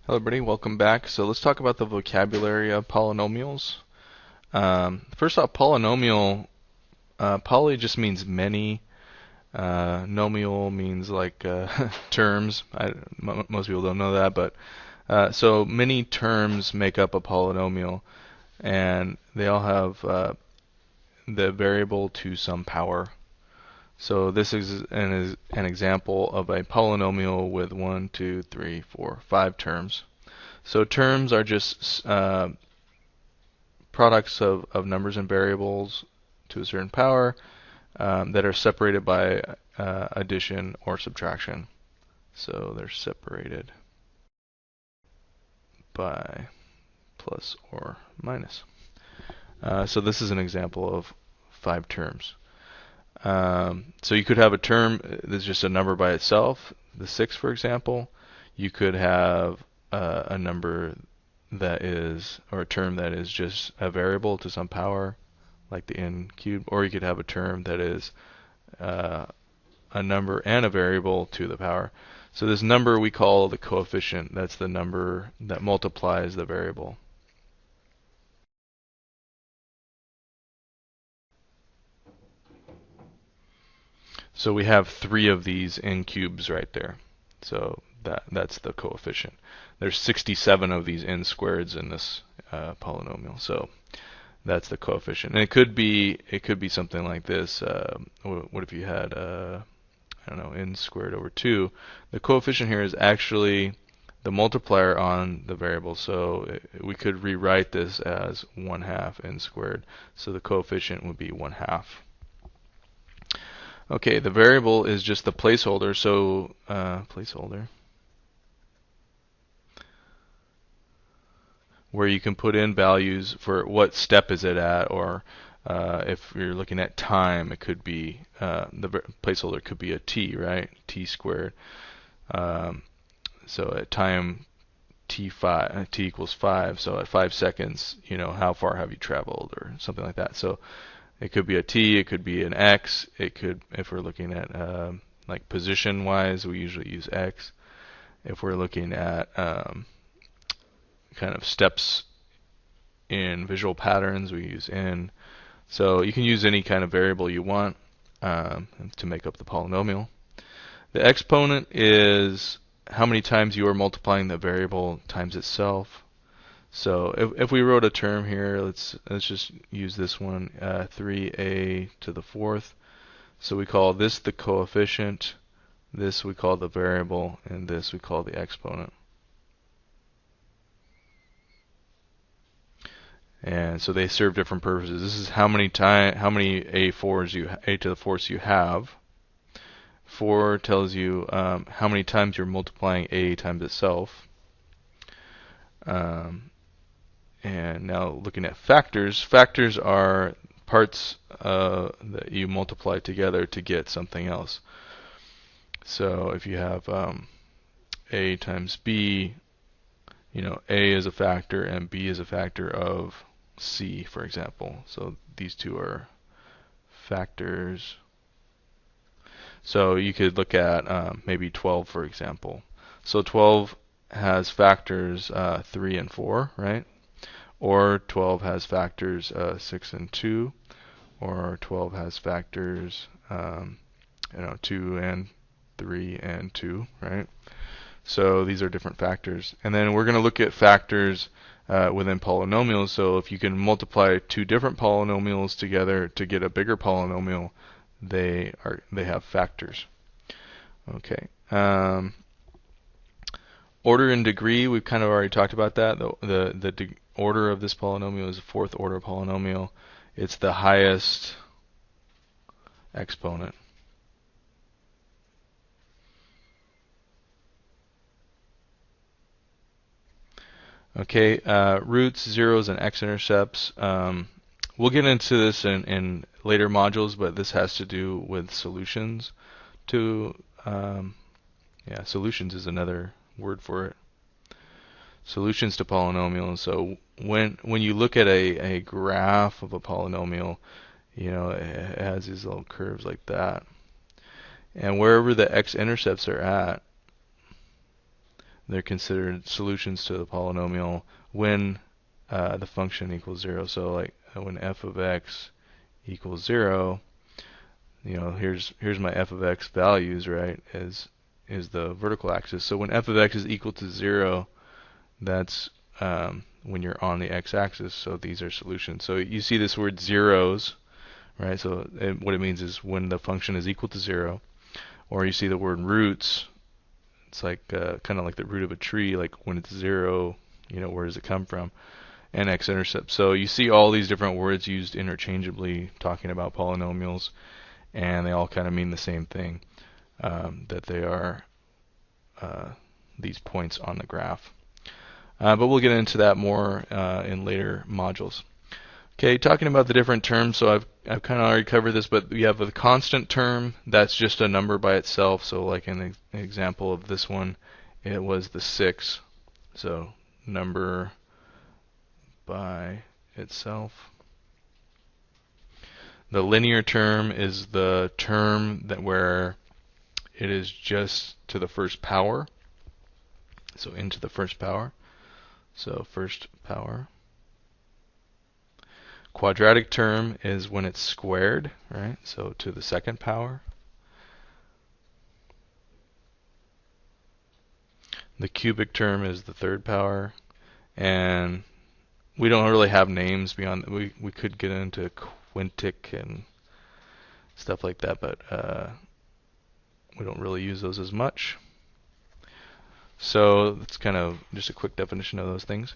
Hello everybody, welcome back. So let's talk about the vocabulary of polynomials. First off, polynomial, poly just means many. Nomial means like terms. Most people don't know that, but so many terms make up a polynomial, and they all have the variable to some power. So this is an example of a polynomial with 1, 2, 3, 4, 5 terms. So terms are just products of numbers and variables to a certain power that are separated by addition or subtraction. So they're separated by plus or minus. So this is an example of 5 terms. So you could have a term that's just a number by itself, the 6, for example. You could have a number that is, or a term that is just a variable to some power, like the n cubed, or you could have a term that is uh, a number and a variable to the power. So this number we call the coefficient. That's the number that multiplies the variable. So we have 3 of these n cubes right there. So that's the coefficient. There's 67 of these n squareds in this polynomial. So that's the coefficient. And it could be something like this. What if you had I don't know, n squared over 2. The coefficient here is actually the multiplier on the variable. So we could rewrite this as 1/2 n squared. So the coefficient would be 1/2. Okay, the variable is just the placeholder. So placeholder, where you can put in values for what step is it at, or if you're looking at time, it could be the placeholder could be a t, right? T squared. Um, so at time t equals 5, so at 5 seconds, how far have you traveled, or something like that. So it could be a t, it could be an x. It could, if we're looking at like position wise, we usually use x. If we're looking at kind of steps in visual patterns, we use n. So you can use any kind of variable you want to make up the polynomial. The exponent is how many times you are multiplying the variable times itself. So if we wrote a term here, let's just use this one, 3a to the 4th. So we call this the coefficient, this we call the variable, and this we call the exponent. And so they serve different purposes. This is how many a to the 4th you have. 4 tells you how many times you're multiplying a times itself. And now looking at factors, factors are parts that you multiply together to get something else. So if you have a times b, a is a factor and b is a factor of c, for example. So these two are factors. So you could look at maybe 12, for example. So 12 has factors 3 and 4, right? Or 12 has factors 6 and 2. Or 12 has factors 2 and 3 and 2, right? So these are different factors. And then we're going to look at factors within polynomials. So if you can multiply 2 different polynomials together to get a bigger polynomial, they have factors. Okay. Order and degree, we've kind of already talked about that. The order of this polynomial is a 4th order polynomial. It's the highest exponent. Okay, roots, zeros, and x-intercepts. We'll get into this in later modules, but this has to do with solutions to, yeah, solutions is another word for it. Solutions to polynomials. So when you look at a graph of a polynomial, it has these little curves like that. And wherever the x-intercepts are at, they're considered solutions to the polynomial when the function equals 0. So like when f of x equals 0, here's my f of x values, right, is the vertical axis. So when f of x is equal to 0, that's when you're on the x-axis. So these are solutions. So you see this word zeros, right? So what it means is when the function is equal to 0. Or you see the word roots. It's like kind of like the root of a tree. Like when it's 0, where does it come from? And x-intercept. So you see all these different words used interchangeably talking about polynomials, and they all kind of mean the same thing, that they are these points on the graph. But we'll get into that more in later modules. Okay, talking about the different terms, so I've kind of already covered this, but we have a constant term, that's just a number by itself. So like in the example of this one, it was the 6. So number by itself. The linear term is the term that where it is just to the first power. So into the first power. So first power. Quadratic term is when it's squared, right? So to the second power. The cubic term is the third power. And we don't really have names beyond. We could get into quintic and stuff like that, but we don't really use those as much. So that's kind of just a quick definition of those things.